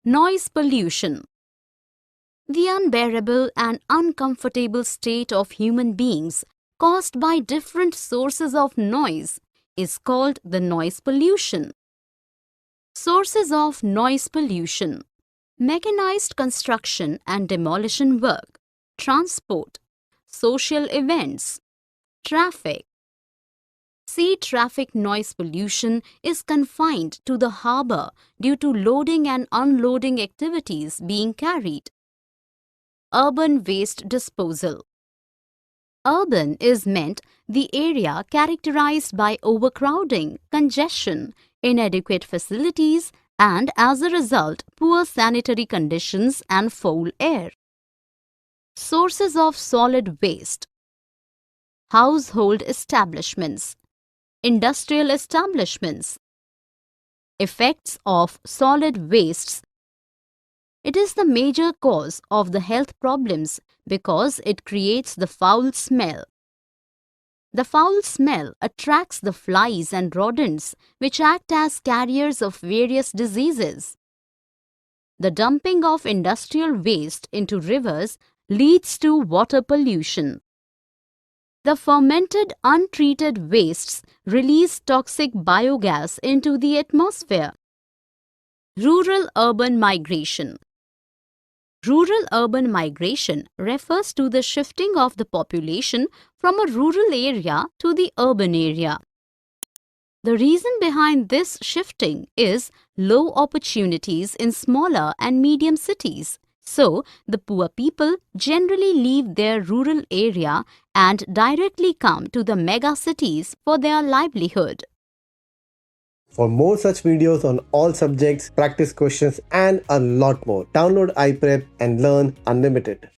Noise pollution. The unbearable and uncomfortable state of human beings caused by different sources of noise is called the noise pollution. Sources of noise pollution: mechanized construction and demolition work, transport, social events, traffic. Sea traffic noise pollution is confined to the harbour due to loading and unloading activities being carried. Urban waste disposal. Urban is meant the area characterized by overcrowding, congestion, inadequate facilities, and as a result, poor sanitary conditions and foul air. Sources of solid waste: household establishments, industrial establishments. Effects of solid wastes. It is the major cause of the health problems because it creates the foul smell. The foul smell attracts the flies and rodents which act as carriers of various diseases. The dumping of industrial waste into rivers leads to water pollution. The fermented untreated wastes release toxic biogas into the atmosphere. Rural-urban migration. Rural-urban migration refers to the shifting of the population from a rural area to the urban area. The reason behind this shifting is low opportunities in smaller and medium cities. So, the poor people generally leave their rural area and directly come to the mega cities for their livelihood. For more such videos on all subjects, practice questions, and a lot more, download iPrep and learn unlimited.